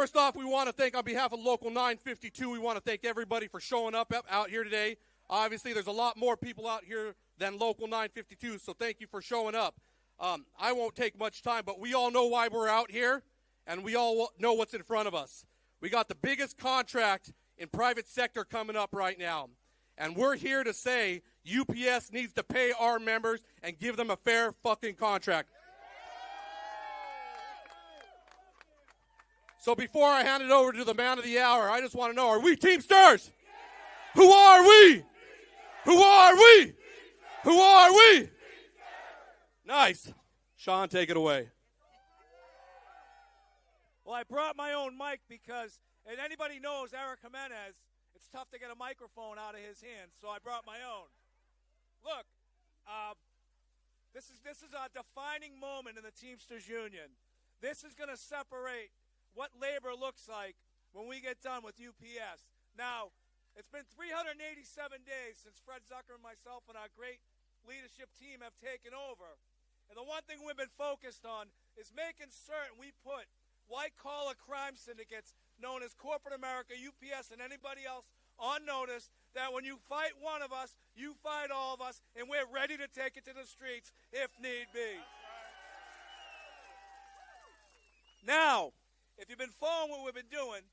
First off, we want to thank, on behalf of Local 952, we want to thank everybody for showing up out here today. Obviously, there's a lot more people out here than Local 952, so thank you for showing up. I won't take much time, but we all know why we're out here, and we all know what's in front of us. We got the biggest contract in private sector coming up right now, and we're here to say UPS needs to pay our members and give them a fair fucking contract. So before I hand it over to the man of the hour, I just want to know, are we Teamsters? Who are we? Who are we? Who are we? Nice. Sean, take it away. Well, I brought my own mic because, and anybody knows Eric Jimenez, it's tough to get a microphone out of his hands, so I brought my own. Look, this is a defining moment in the Teamsters Union. This is going to separate what labor looks like when we get done with UPS. Now, it's been 387 days since Fred Zucker and myself and our great leadership team have taken over. And the one thing we've been focused on is making certain we put white-collar crime syndicates known as corporate America, UPS, and anybody else on notice that when you fight one of us, you fight all of us, and we're ready to take it to the streets if need be. Now, if you've been following what we've been doing,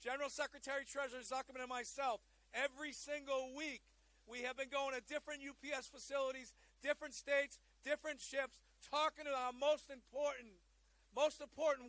General Secretary-Treasurer Zuckerman and myself, every single week, we have been going to different UPS facilities, different states, different ships, talking to our most important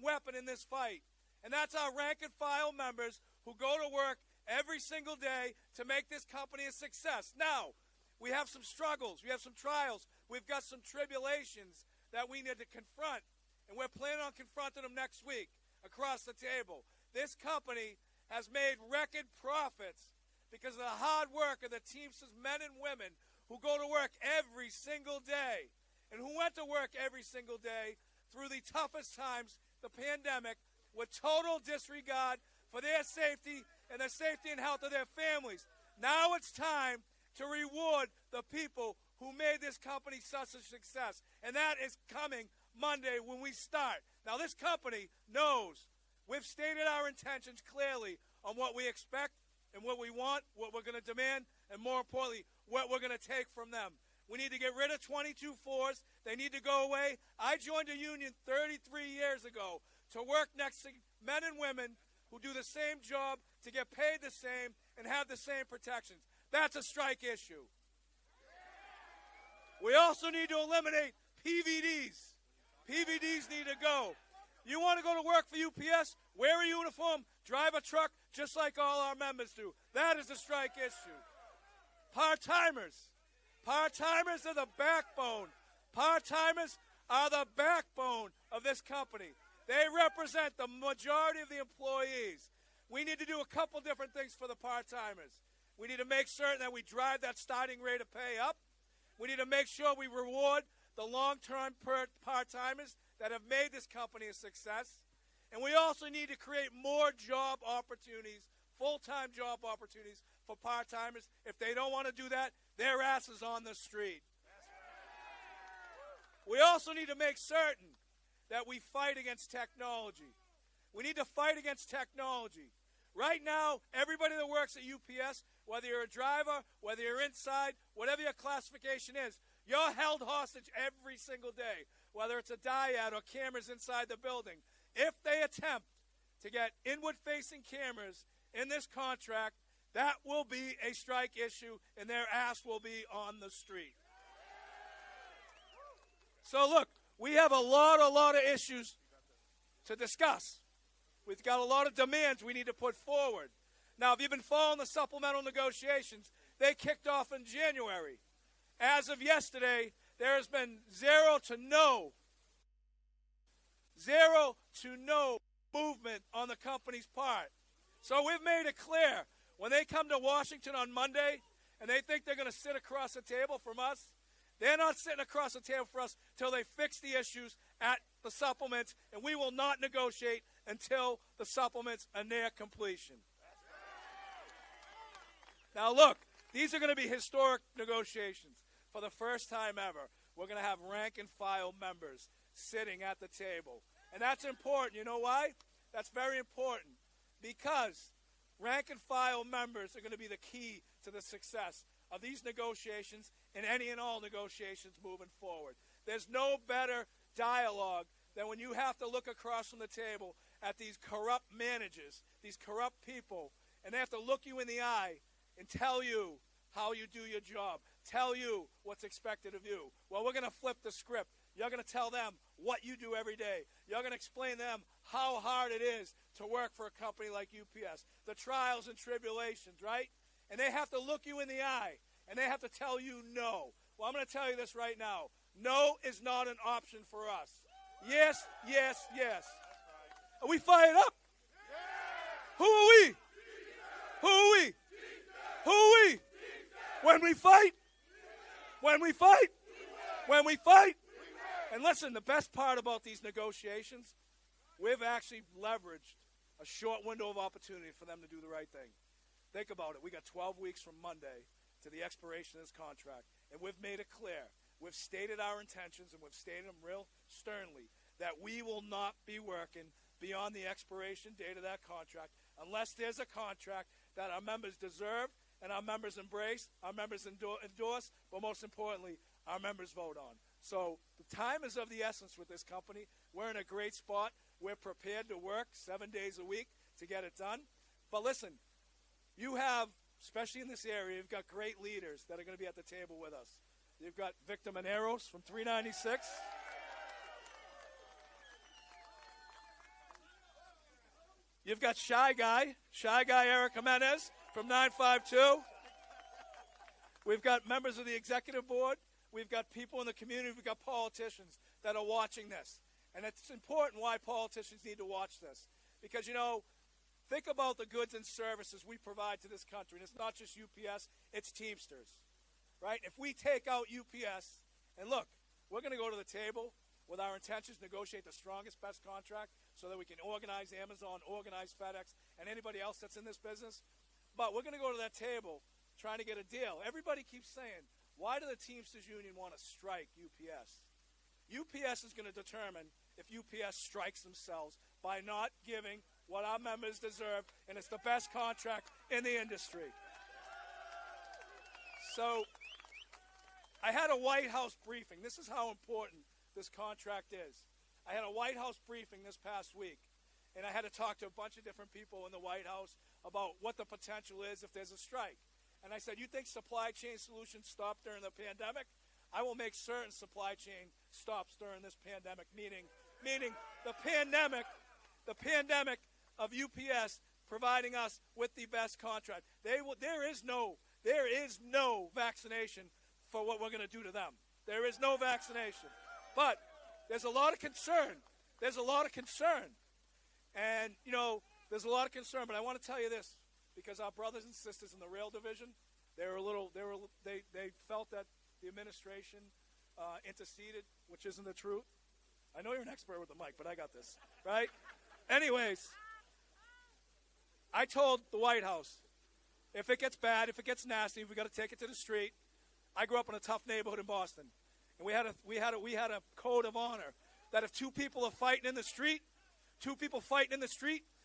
weapon in this fight. And that's our rank and file members who go to work every single day to make this company a success. Now, we have some struggles, we have some trials, we've got some tribulations that we need to confront, and we're planning on confronting them next week across the table. This company has made record profits because of the hard work of the Teamsters men and women who go to work every single day and who went to work every single day through the toughest times, the pandemic, with total disregard for their safety and the safety and health of their families. Now it's time to reward the people who made this company such a success, and that is coming Monday when we start. Now, this company knows we've stated our intentions clearly on what we expect and what we want, what we're going to demand, and more importantly, what we're going to take from them. We need to get rid of 22-4s. They need to go away. I joined a union 33 years ago to work next to men and women who do the same job, to get paid the same, and have the same protections. That's a strike issue. We also need to eliminate PVDs. PVDs need to go. You want to go to work for UPS? Wear a uniform, drive a truck, just like all our members do. That is the strike issue. Part-timers. Part-timers are the backbone. Part-timers are the backbone of this company. They represent the majority of the employees. We need to do a couple different things for the part-timers. We need to make certain that we drive that starting rate of pay up. We need to make sure we reward the long-term part-timers that have made this company a success. And we also need to create more job opportunities, full-time job opportunities for part-timers. If they don't want to do that, their ass is on the street. We also need to make certain that we fight against technology. We need to fight against technology. Right now, everybody that works at UPS, whether you're a driver, whether you're inside, whatever your classification is, you're held hostage every single day, whether it's a dyad or cameras inside the building. If they attempt to get inward-facing cameras in this contract, that will be a strike issue, and their ass will be on the street. So, look, we have a lot of issues to discuss. We've got a lot of demands we need to put forward. Now, if you've been following the supplemental negotiations, they kicked off in January. As of yesterday, there has been zero to no movement on the company's part. So we've made it clear, when they come to Washington on Monday and they think they're going to sit across the table from us, they're not sitting across the table for us until they fix the issues at the supplements, and we will not negotiate until the supplements are near completion. Now, look, these are going to be historic negotiations. For the first time ever, we're going to have rank and file members sitting at the table. And that's important. You know why? That's very important because rank and file members are going to be the key to the success of these negotiations and any and all negotiations moving forward. There's no better dialogue than when you have to look across from the table at these corrupt managers, these corrupt people, and they have to look you in the eye and tell you how you do your job, tell you what's expected of you. Well, we're going to flip the script. You're going to tell them what you do every day. You're going to explain to them how hard it is to work for a company like UPS, the trials and tribulations, right? And they have to look you in the eye, and they have to tell you no. Well, I'm going to tell you this right now. No is not an option for us. Yes, yes, yes. Are we fired up? Who are we? Who are we? Who are we? When we fight? When we fight? When we fight? And listen, the best part about these negotiations, we've actually leveraged a short window of opportunity for them to do the right thing. Think about it. We got 12 weeks from Monday to the expiration of this contract, and we've made it clear. We've stated our intentions, and we've stated them real sternly, that we will not be working beyond the expiration date of that contract unless there's a contract that our members deserve and our members embrace, our members endorse, but most importantly, our members vote on. So the time is of the essence with this company. We're in a great spot. We're prepared to work 7 days a week to get it done. But listen, you have, especially in this area, you've got great leaders that are going to be at the table with us. You've got Victor Mineros from 396. You've got Shy Guy Eric Jimenez from 952. We've got members of the executive board. We've got people in the community. We've got politicians that are watching this. And it's important why politicians need to watch this. Because, you know, think about the goods and services we provide to this country. And it's not just UPS, it's Teamsters, right? If we take out UPS, and look, we're going to go to the table with our intentions to negotiate the strongest, best contract so that we can organize Amazon, organize FedEx, and anybody else that's in this business. But we're going to go to that table trying to get a deal. Everybody keeps saying, why do the Teamsters Union want to strike UPS? UPS is going to determine if UPS strikes themselves by not giving what our members deserve, and it's the best contract in the industry. So I had a White House briefing. This is how important this contract is. I had a White House briefing this past week, and I had to talk to a bunch of different people in the White House about what the potential is if there's a strike. And I said, you think supply chain solutions stop during the pandemic? I will make certain supply chain stops during this pandemic, meaning the pandemic of UPS providing us with the best contract. There is no vaccination for what we're going to do to them. There is no vaccination. But there's a lot of concern. There's a lot of concern. And, you know, there's a lot of concern. But I want to tell you this, because our brothers and sisters in the rail division, they felt that the administration interceded, which isn't the truth. I know you're an expert with the mic, but I got this, right? Anyways, I told the White House, if it gets bad, if it gets nasty, we got to take it to the street. I grew up in a tough neighborhood in Boston, and we had a code of honor that if two people are fighting in the street,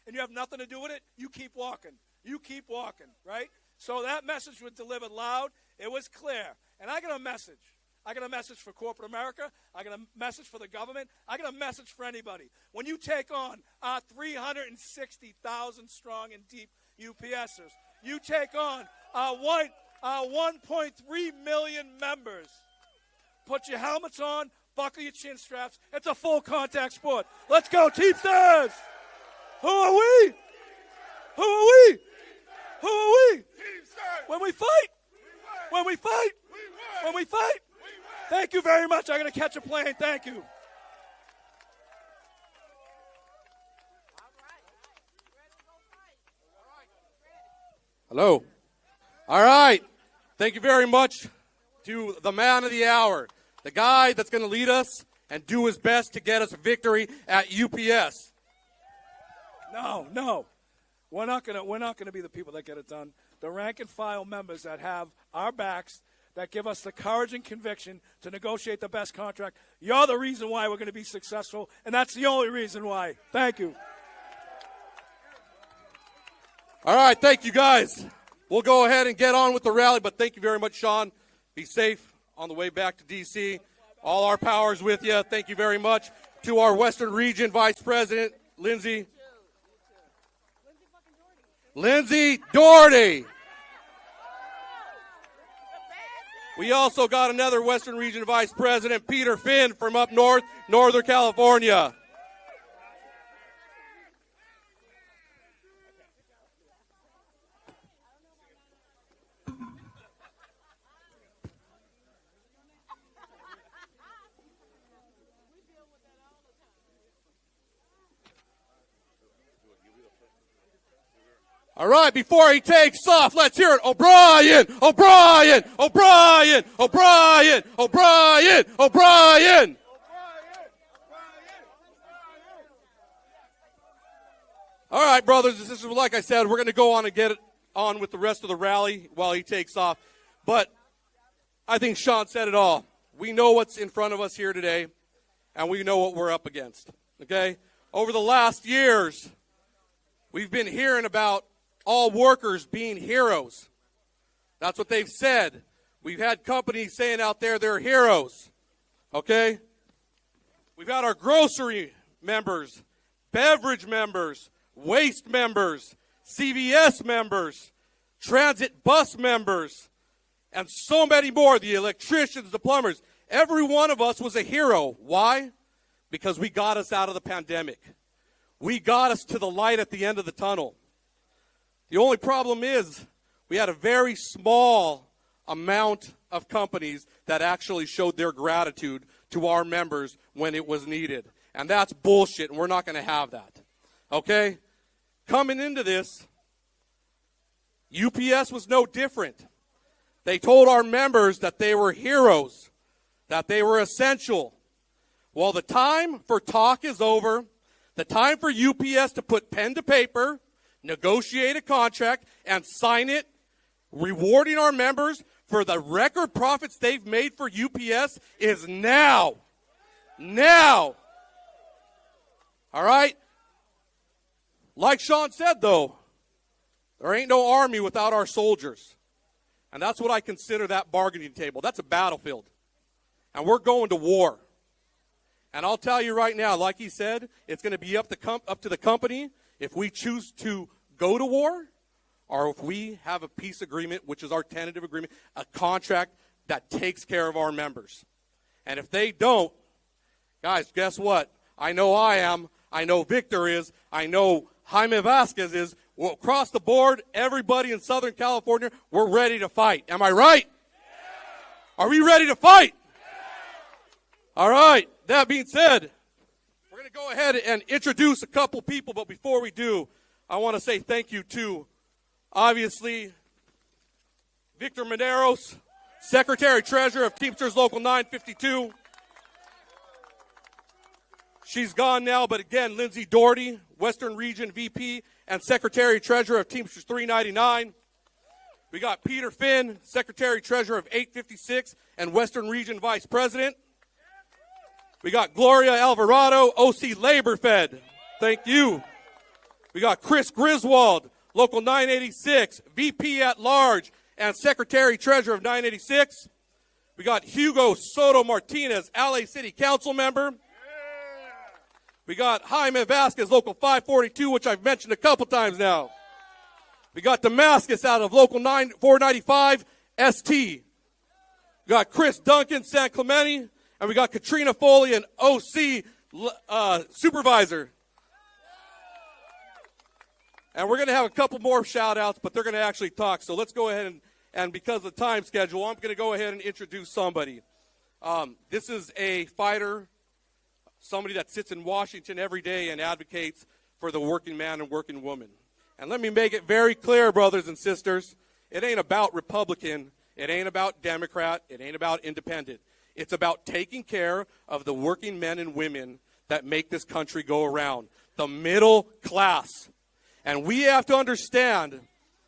and you have nothing to do with it, you keep walking. You keep walking, right? So that message was delivered loud. It was clear. And I got a message. I got a message for corporate America. I got a message for the government. I got a message for anybody. When you take on our 360,000 strong and deep UPSers, you take on our 1.3 million members. Put your helmets on, buckle your chin straps. It's a full contact sport. Let's go, Teamsters! Who are we? Who are we? Who are we? When we fight, when we fight, when we fight. Thank you very much. I'm going to catch a plane. Thank you. Hello. All right. Thank you very much to the man of the hour, the guy that's going to lead us and do his best to get us a victory at UPS. No. We're not gonna be the people that get it done. The rank and file members that have our backs, that give us the courage and conviction to negotiate the best contract. You're the reason why we're going to be successful, and that's the only reason why. Thank you. All right, thank you, guys. We'll go ahead and get on with the rally, but thank you very much, Sean. Be safe on the way back to D.C. All our powers with you. Thank you very much. To our Western Region Vice President, Lindsay Dougherty. We also got another Western Region Vice President, Peter Finn, from up north, Northern California. All right, before he takes off, let's hear it. O'Brien, O'Brien, O'Brien, O'Brien, O'Brien, O'Brien. All right, brothers and sisters, like I said, we're going to go on and get it on with the rest of the rally while he takes off. But I think Sean said it all. We know what's in front of us here today, and we know what we're up against, okay? Over the last years, we've been hearing about all workers being heroes. That's what they've said. We've had companies saying out there they're heroes, okay? We've had our grocery members, beverage members, waste members, CVS members, transit bus members, and so many more, the electricians, the plumbers. Every one of us was a hero. Why? Because we got us out of the pandemic. We got us to the light at the end of the tunnel. The only problem is we had a very small amount of companies that actually showed their gratitude to our members when it was needed. And that's bullshit, and we're not going to have that. Okay? Coming into this, UPS was no different. They told our members that they were heroes, that they were essential. Well, the time for talk is over. The time for UPS to put pen to paper, negotiate a contract, and sign it, rewarding our members for the record profits they've made for UPS is now. Now. All right? Like Sean said, though, there ain't no army without our soldiers. And that's what I consider that bargaining table. That's a battlefield. And we're going to war. And I'll tell you right now, like he said, it's going to be up to the company if we choose to go to war or if we have a peace agreement, which is our tentative agreement, a contract that takes care of our members. And if they don't, guys, guess what? I know I am. I know Victor is. I know Jaime Vasquez is. Well, across the board, everybody in Southern California, we're ready to fight. Am I right? Yeah. Are we ready to fight? Yeah. All right. That being said, we're going to go ahead and introduce a couple people, but before we do, I want to say thank you to, obviously, Victor Mineros, Secretary-Treasurer of Teamsters Local 952. She's gone now, but again, Lindsay Dougherty, Western Region VP and Secretary-Treasurer of Teamsters 399. We got Peter Finn, Secretary-Treasurer of 856 and Western Region Vice President. We got Gloria Alvarado, OC Labor Fed. Thank you. We got Chris Griswold, Local 986, VP at Large and Secretary-Treasurer of 986. We got Hugo Soto Martinez, LA City Council Member. We got Jaime Vasquez, Local 542, which I've mentioned a couple times now. We got Damascus out of Local 495, ST. We got Chris Duncan, San Clemente. And we got Katrina Foley, an OC Supervisor. And we're going to have a couple more shout-outs, but they're going to actually talk. So let's go ahead and because of the time schedule, I'm going to go ahead and introduce somebody. This is a fighter, somebody that sits in Washington every day and advocates for the working man and working woman. And let me make it very clear, brothers and sisters, it ain't about Republican, it ain't about Democrat, it ain't about independent. It's about taking care of the working men and women that make this country go around, the middle class. And we have to understand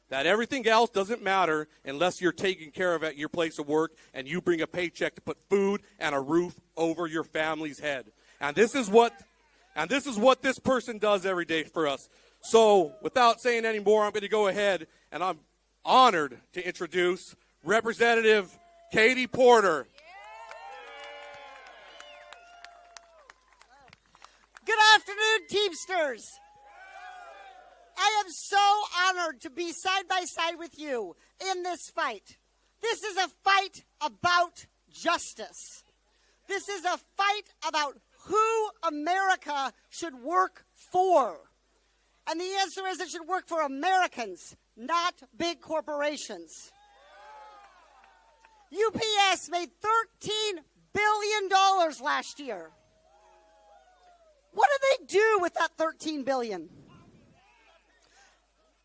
that everything else doesn't matter unless you're taking care of at your place of work and you bring a paycheck to put food and a roof over your family's head. And this is what this person does every day for us. So without saying any more, I'm going to go ahead, and I'm honored to introduce Representative Katie Porter. Good afternoon, Teamsters. I am so honored to be side by side with you in this fight. This is a fight about justice. This is a fight about who America should work for. And the answer is it should work for Americans, not big corporations. UPS made $13 billion last year. What did they do with that $13 billion?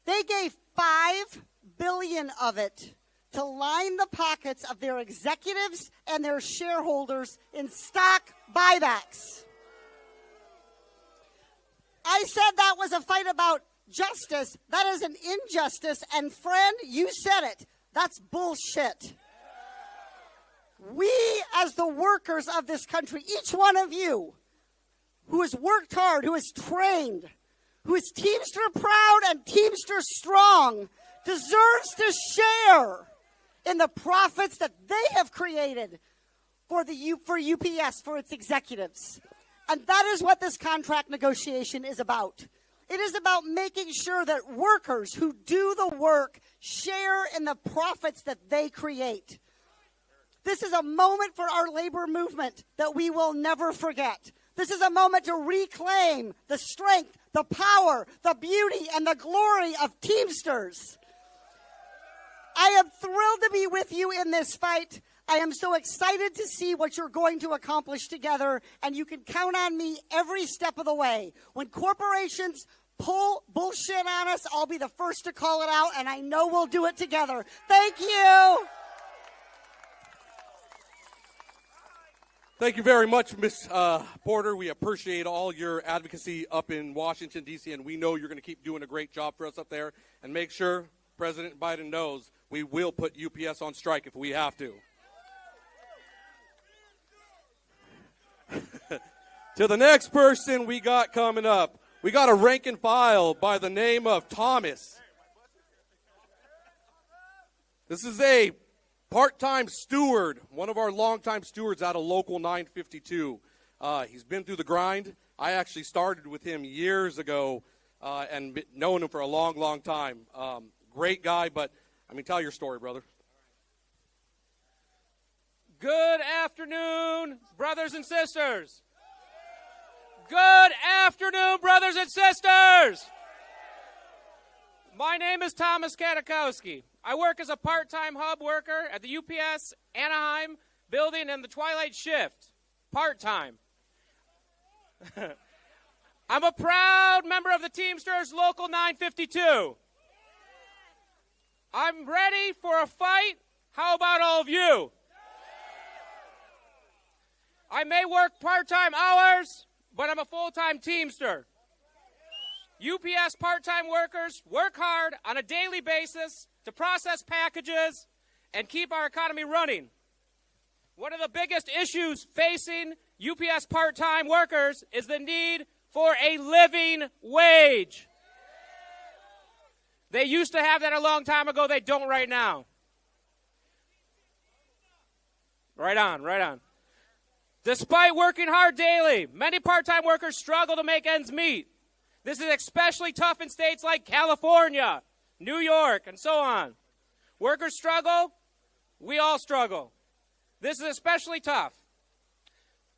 They gave $5 billion of it to line the pockets of their executives and their shareholders in stock buybacks. I said that was a fight about justice. That is an injustice. And friend, you said it. That's bullshit. We, as the workers of this country, each one of you who has worked hard, who is trained, who is Teamster proud and Teamster strong, deserves to share in the profits that they have created for UPS, for its executives. And that is what this contract negotiation is about. It is about making sure that workers who do the work share in the profits that they create. This is a moment for our labor movement that we will never forget. This is a moment to reclaim the strength, the power, the beauty, and the glory of Teamsters. I am thrilled to be with you in this fight. I am so excited to see what you're going to accomplish together, and you can count on me every step of the way. When corporations pull bullshit on us, I'll be the first to call it out, and I know we'll do it together. Thank you. Thank you very much, Ms. Porter. We appreciate all your advocacy up in Washington, D.C., and we know you're going to keep doing a great job for us up there. And make sure President Biden knows we will put UPS on strike if we have to. To the next person we got coming up, we got a rank and file by the name of Thomas. This is a part-time steward, one of our longtime stewards out of Local 952. He's been through the grind. I actually started with him years ago and known him for a long, long time. Great guy, but, I mean, tell your story, brother. Good afternoon, brothers and sisters. Good afternoon, brothers and sisters. My name is Thomas Katakowski. I work as a part-time hub worker at the UPS Anaheim building in the twilight shift, part-time. I'm a proud member of the Teamsters Local 952. I'm ready for a fight. How about all of you? I may work part-time hours, but I'm a full-time Teamster. UPS part-time workers work hard on a daily basis to process packages and keep our economy running. One of the biggest issues facing UPS part-time workers is the need for a living wage. They used to have that a long time ago. They don't right now. Right on, right on. Despite working hard daily, many part-time workers struggle to make ends meet. This is especially tough in states like California, New York, and so on. Workers struggle, we all struggle. This is especially tough.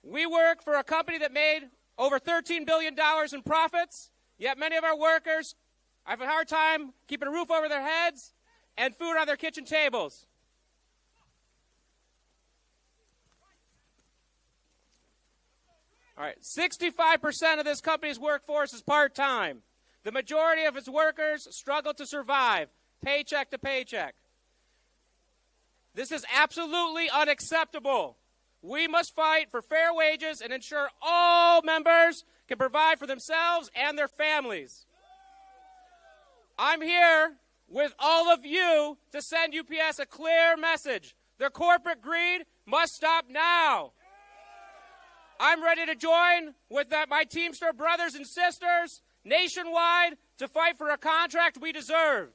We work for a company that made over $13 billion in profits, yet many of our workers have a hard time keeping a roof over their heads and food on their kitchen tables. All right, 65% of this company's workforce is part-time. The majority of its workers struggle to survive, paycheck to paycheck. This is absolutely unacceptable. We must fight for fair wages and ensure all members can provide for themselves and their families. I'm here with all of you to send UPS a clear message. Their corporate greed must stop now. I'm ready to join with my Teamster brothers and sisters nationwide to fight for a contract we deserve.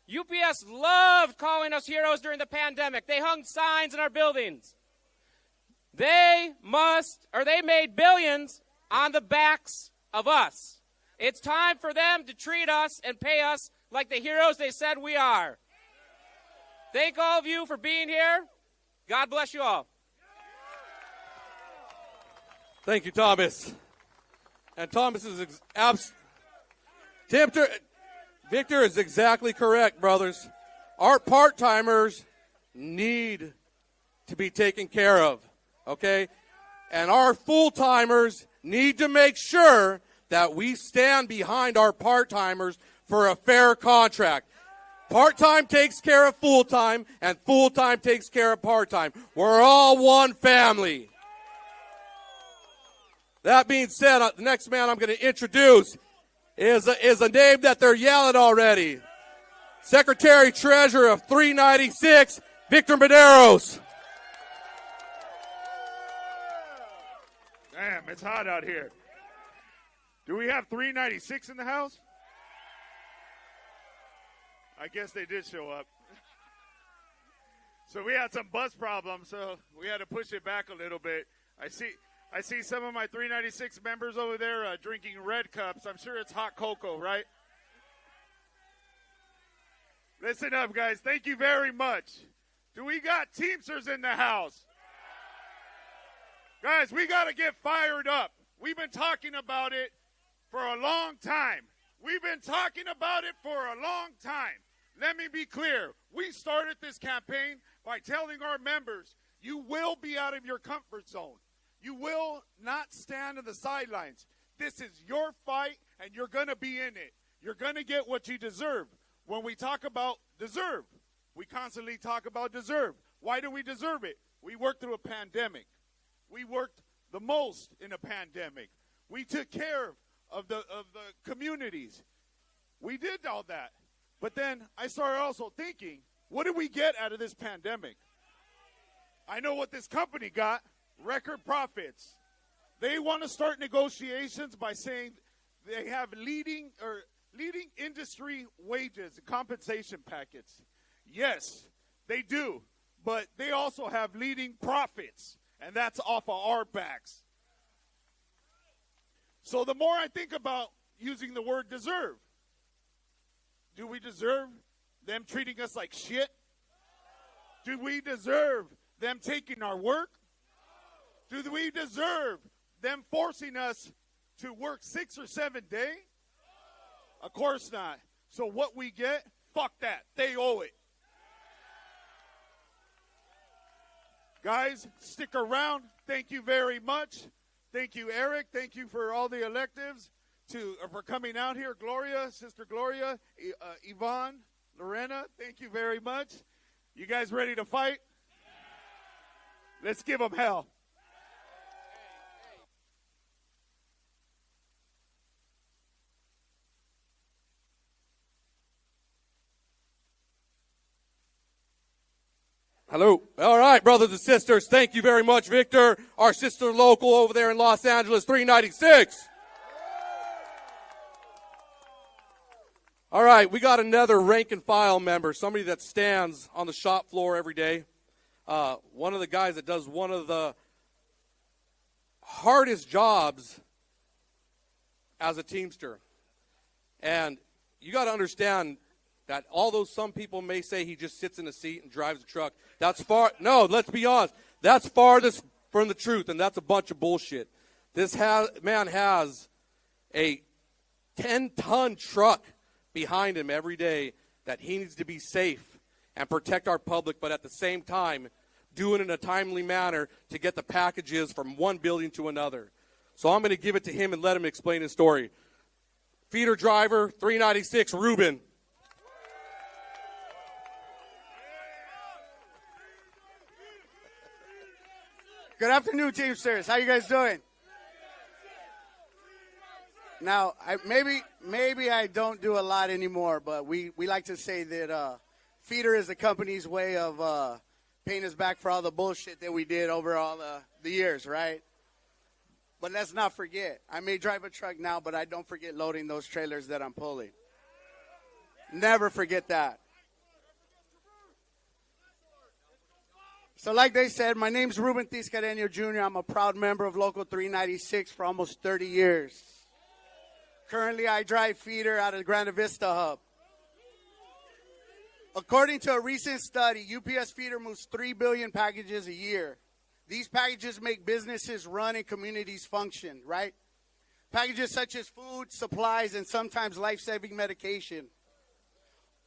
UPS loved calling us heroes during the pandemic. They hung signs in our buildings. They made billions on the backs of us. It's time for them to treat us and pay us like the heroes they said we are. Thank all of you for being here. God bless you all. Thank you, Thomas. And Thomas is Victor is exactly correct, brothers. Our part-timers need to be taken care of, okay? And our full-timers need to make sure that we stand behind our part-timers for a fair contract. Part-time takes care of full-time, and full-time takes care of part-time. We're all one family. That being said, the next man I'm going to introduce is a name that they're yelling already. Secretary-Treasurer of 396, Victor Mineros. Damn, it's hot out here. Do we have 396 in the house? I guess they did show up. So we had some bus problems, so we had to push it back a little bit. I see some of my 396 members over there drinking red cups. I'm sure it's hot cocoa, right? Listen up, guys. Thank you very much. Do we got Teamsters in the house? Guys, we got to get fired up. We've been talking about it for a long time. We've been talking about it for a long time. Let me be clear. We started this campaign by telling our members, you will be out of your comfort zone. You will not stand on the sidelines. This is your fight, and you're going to be in it. You're going to get what you deserve. When we talk about deserve, we constantly talk about deserve. Why do we deserve it? We worked through a pandemic. We worked the most in a pandemic. We took care of the communities. We did all that. But then I started also thinking, what did we get out of this pandemic? I know what this company got. Record profits. They want to start negotiations by saying they have leading industry wages and compensation packets. Yes, they do, but they also have leading profits, and that's off of our backs. So the more I think about using the word deserve, do we deserve them treating us like shit? Do we deserve them taking our work? Do we deserve them forcing us to work 6 or 7 days? Of course not. So what we get, fuck that. They owe it. Guys, stick around. Thank you very much. Thank you, Eric. Thank you for all the electives for coming out here. Gloria, Sister Gloria, Yvonne, Lorena, thank you very much. You guys ready to fight? Let's give them hell. Hello. All right, brothers and sisters, thank you very much, Victor. Our sister local over there in Los Angeles, 396. All right, we got another rank and file member, somebody that stands on the shop floor every day. One of the guys that does one of the hardest jobs as a Teamster. And you got to understand that although some people may say he just sits in a seat and drives a truck, let's be honest, that's farthest from the truth, and that's a bunch of bullshit. This man has a 10-ton truck behind him every day that he needs to be safe and protect our public, but at the same time, do it in a timely manner to get the packages from one building to another. So I'm going to give it to him and let him explain his story. Feeder driver, 396, Ruben. Good afternoon, Teamsters. How you guys doing? Now, maybe I don't do a lot anymore, but we like to say that Feeder is the company's way of paying us back for all the bullshit that we did over all the years, right? But let's not forget, I may drive a truck now, but I don't forget loading those trailers that I'm pulling. Never forget that. So like they said, my name's Ruben Tiscareño Jr. I'm a proud member of Local 396 for almost 30 years. Currently, I drive feeder out of the Grande Vista Hub. According to a recent study, UPS feeder moves 3 billion packages a year. These packages make businesses run and communities function, right? Packages such as food, supplies, and sometimes life-saving medication.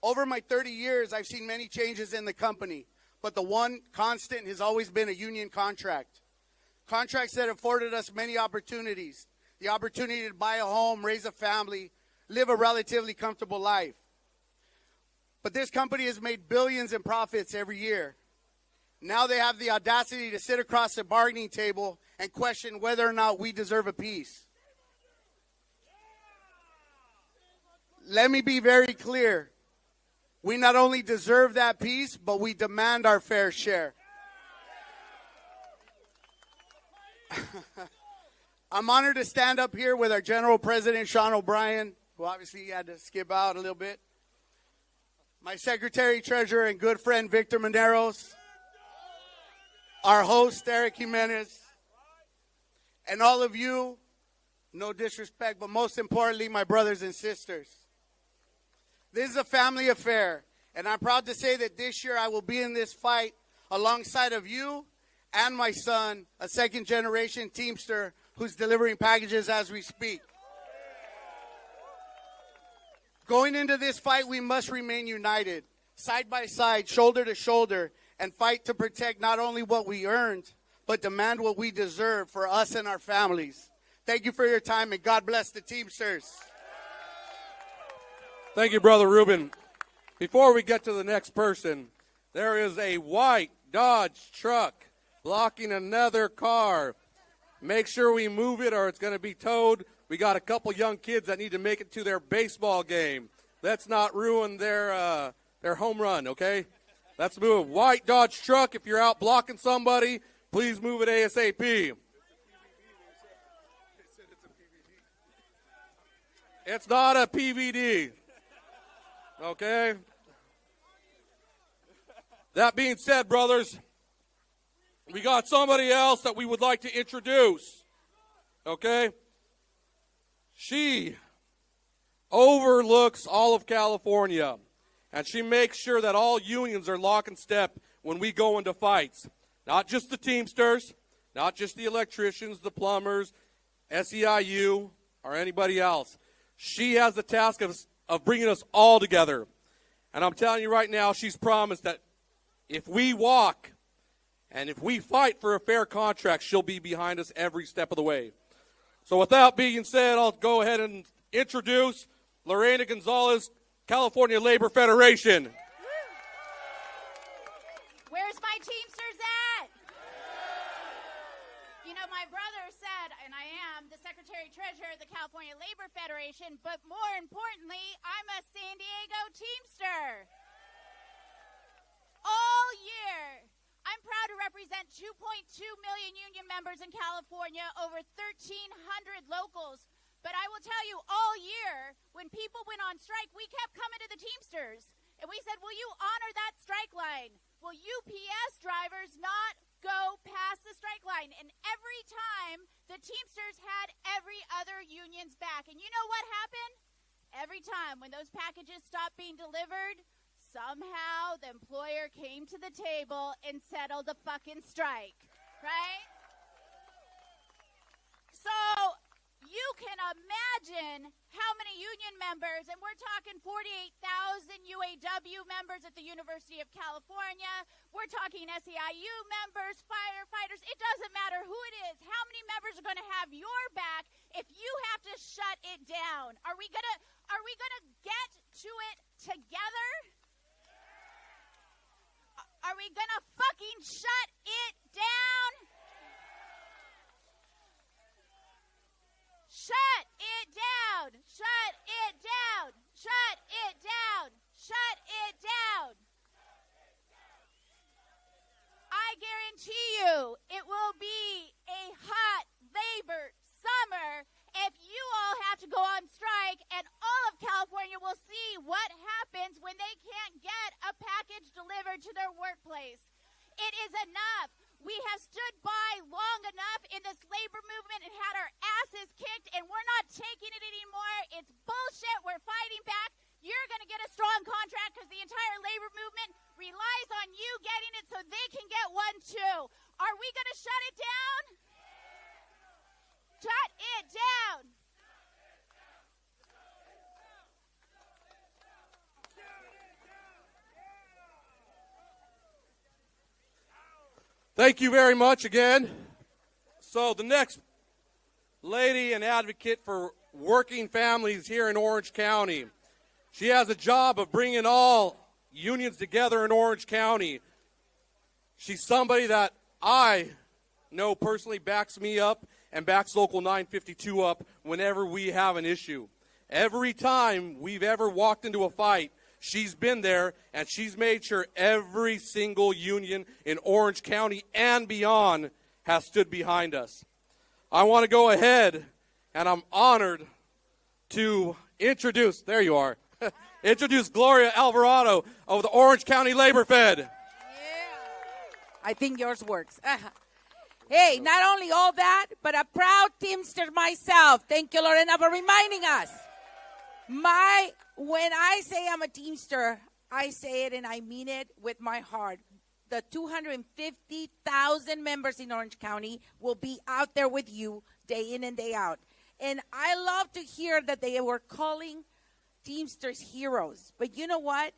Over my 30 years, I've seen many changes in the company, but the one constant has always been a union contract. Contracts that afforded us many opportunities. The opportunity to buy a home, raise a family, live a relatively comfortable life. But this company has made billions in profits every year. Now they have the audacity to sit across the bargaining table and question whether or not we deserve a piece. Let me be very clear. We not only deserve that piece, but we demand our fair share. I'm honored to stand up here with our General President, Sean O'Brien, who obviously had to skip out a little bit. My Secretary-Treasurer and good friend, Victor Mineros. Our host, Eric Jimenez. And all of you, no disrespect, but most importantly, my brothers and sisters. This is a family affair, and I'm proud to say that this year I will be in this fight alongside of you and my son, a second-generation Teamster who's delivering packages as we speak. Going into this fight, we must remain united, side by side, shoulder to shoulder, and fight to protect not only what we earned, but demand what we deserve for us and our families. Thank you for your time, and God bless the Teamsters. Thank you, Brother Ruben. Before we get to the next person, there is a white Dodge truck blocking another car. Make sure we move it or it's going to be towed. We got a couple young kids that need to make it to their baseball game. Let's not ruin their home run, okay? Let's move. White Dodge truck, if you're out blocking somebody, please move it ASAP. It's not a PVD. Okay? That being said, brothers, we got somebody else that we would like to introduce. Okay? She overlooks all of California, and she makes sure that all unions are lock and step when we go into fights. Not just the Teamsters, not just the electricians, the plumbers, SEIU, or anybody else. She has the task of bringing us all together. And I'm telling you right now, she's promised that if we walk and if we fight for a fair contract, she'll be behind us every step of the way. So with that being said, I'll go ahead and introduce Lorena Gonzalez, California Labor Federation. Where's my Teamsters at? You know, my brother said, and I am the Secretary-Treasurer of the California Labor Federation, but more importantly, I'm a San Diego Teamster. All year, I'm proud to represent 2.2 million union members in California, over 1,300 locals. But I will tell you, all year, when people went on strike, we kept coming to the Teamsters. And we said, will you honor that strike line? Will UPS drivers not go past the strike line? And every time, the Teamsters had every other union's back. And you know what happened? Every time, when those packages stopped being delivered, somehow the employer came to the table and settled the fucking strike, right? So you can imagine how many union members, and we're talking 48,000 UAW members at the University of California, we're talking SEIU members, firefighters, it doesn't matter who it is, how many members are going to have your back if you have to shut it down? Are we gonna get to it together? Are we gonna fucking shut it down? Shut it down! Shut it down! Shut it down! Shut it down! I guarantee you it will be a hot Thank you very much again. So the next lady and advocate for working families here in Orange County. She has a job of bringing all unions together in Orange County. She's somebody that I know personally backs me up and backs Local 952 up whenever we have an issue. Every time we've ever walked into a fight, she's been there, and she's made sure every single union in Orange County and beyond has stood behind us. I want to go ahead, and I'm honored to introduce, there you are, introduce Gloria Alvarado of the Orange County Labor Fed. Yeah. I think yours works. Hey, not only all that, but a proud Teamster myself. Thank you, Lorena, for reminding us. When I say I'm a Teamster, I say it and I mean it with my heart. The 250,000 members in Orange County will be out there with you day in and day out. And I love to hear that they were calling Teamsters heroes. But you know what?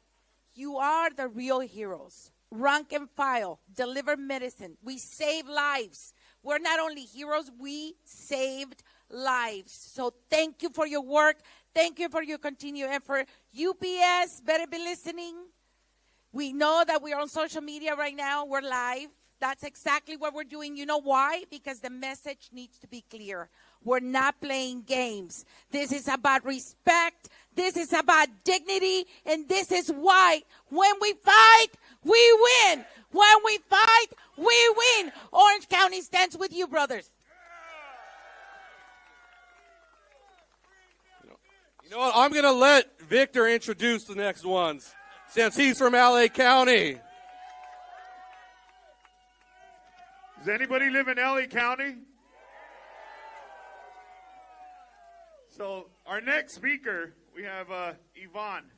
You are the real heroes. Rank and file, deliver medicine. We save lives. We're not only heroes, we saved lives. So thank you for your work. Thank you for your continued effort. UPS, better be listening. We know that we are on social media right now. We're live. That's exactly what we're doing. You know why? Because the message needs to be clear. We're not playing games. This is about respect. This is about dignity. And this is why when we fight, we win. When we fight, we win. Orange County stands with you, brothers. You know what? I'm going to let Victor introduce the next ones, since he's from LA County. Does anybody live in LA County? So our next speaker, we have Yvonne.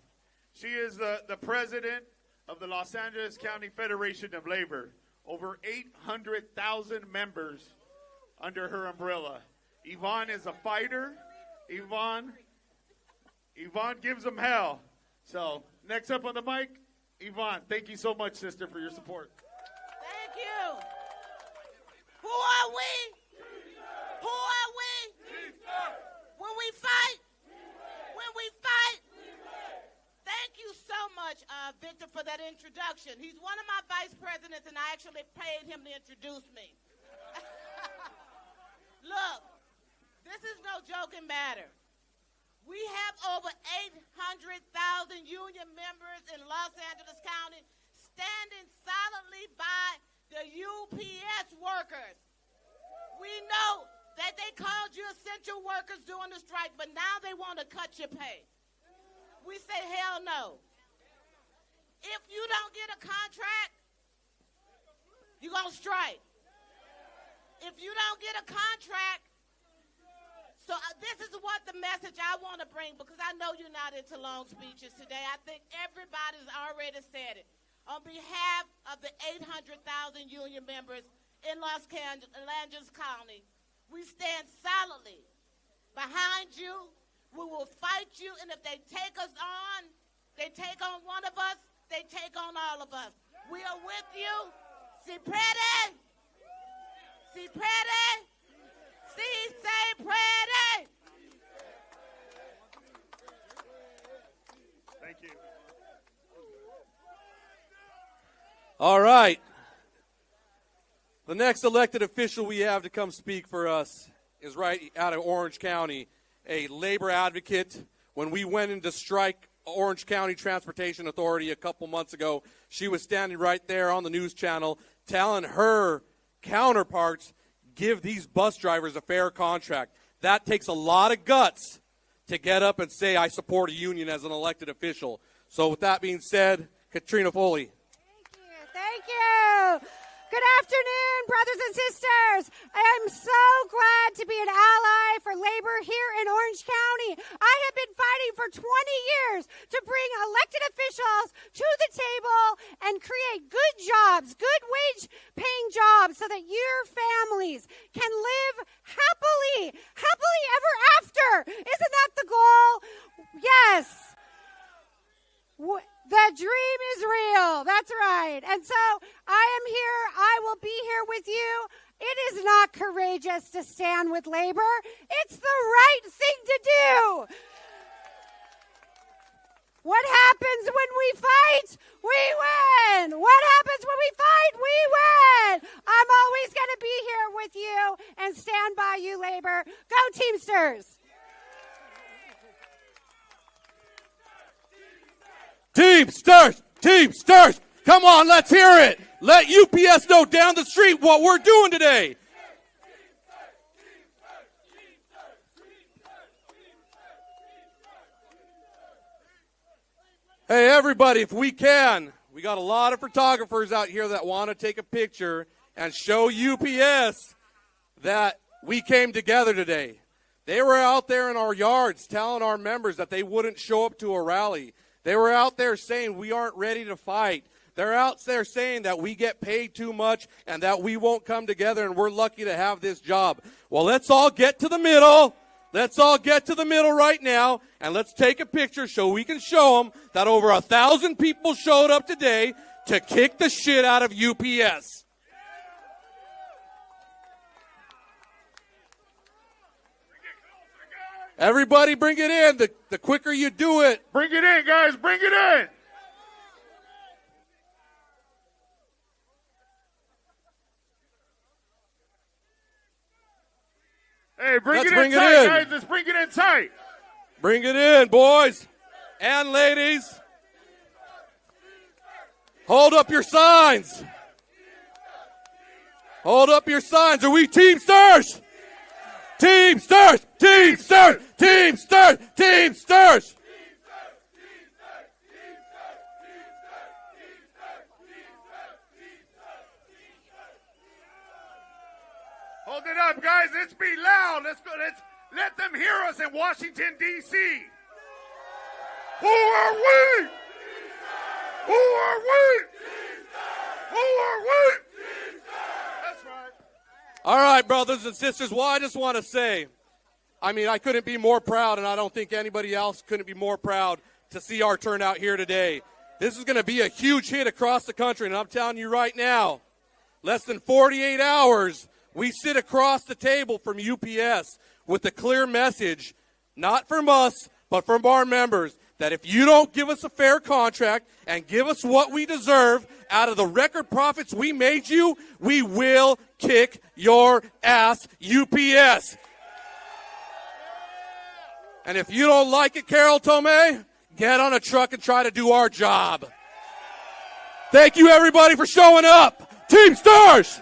She is the president of the Los Angeles County Federation of Labor. Over 800,000 members under her umbrella. Yvonne is a fighter. Yvonne gives them hell. So next up on the mic, Yvonne. Thank you so much, sister, for your support. Thank you. Who are we? Who are we? When we fight, thank you so much, Victor, for that introduction. He's one of my vice presidents, and I actually paid him to introduce me. Look, this is no joking matter. We have over 800,000 union members in Los Angeles County standing solidly by the UPS workers. We know that they called you essential workers during the strike, but now they want to cut your pay. We say, hell no. If you don't get a contract, you're going to strike. If you don't get a contract, so this is what the message I want to bring, because I know you're not into long speeches today. I think everybody's already said it. On behalf of the 800,000 union members in Los Angeles County, we stand solidly behind you. We will fight you, and if they take us on, they take on one of us, they take on all of us. We are with you. Si puede. Si puede. Si se puede. Thank you. All right. The next elected official we have to come speak for us is right out of Orange County, a labor advocate. When we went into strike, Orange County Transportation Authority a couple months ago, she was standing right there on the news channel telling her counterparts, give these bus drivers a fair contract. That takes a lot of guts to get up and say, I support a union as an elected official. So with that being said, Katrina Foley. Thank you. Good afternoon, brothers and sisters. I am so glad to be an ally for labor here in Orange County. I have been fighting for 20 years to bring elected officials to the table and create good jobs, good wage-paying jobs, so that your families can live happily ever after. Isn't that the goal? Yes. The dream is real. That's right. And so I am here. I will be here us to stand with labor. It's the right thing to do. What happens when we fight? We win. What happens when we fight? We win. I'm always going to be here with you and stand by you, labor. Go Teamsters. Teamsters! Teamsters! Come on, let's hear it. Let UPS know down the street what we're doing today. Hey, everybody, if we can, we got a lot of photographers out here that want to take a picture and show UPS that we came together today. They were out there in our yards telling our members that they wouldn't show up to a rally. They were out there saying we aren't ready to fight. They're out there saying that we get paid too much and that we won't come together and we're lucky to have this job. Well, let's all get to the middle. Let's all get to the middle right now, and let's take a picture so we can show them that over 1,000 people showed up today to kick the shit out of UPS. Everybody bring it in. The quicker you do it. Bring it in, guys. Bring it in. Hey, bring it in tight, guys. Let's bring it in tight. Bring it in, boys and ladies. Hold up your signs. Hold up your signs. Are we Teamsters? Teamsters! Teamsters! Teamsters! Teamsters! Hold it up, guys. Let's be loud. Let's let them hear us in Washington, D.C. Who are we? Who are we? Who are we? That's right. All right, brothers and sisters. Well, I just want to say, I couldn't be more proud, and I don't think anybody else couldn't be more proud to see our turnout here today. This is going to be a huge hit across the country, and I'm telling you right now, less than 48 hours, we sit across the table from UPS with a clear message, not from us, but from our members, that if you don't give us a fair contract and give us what we deserve out of the record profits we made you, we will kick your ass, UPS. And if you don't like it, Carol Tomei, get on a truck and try to do our job. Thank you, everybody, for showing up. Teamsters!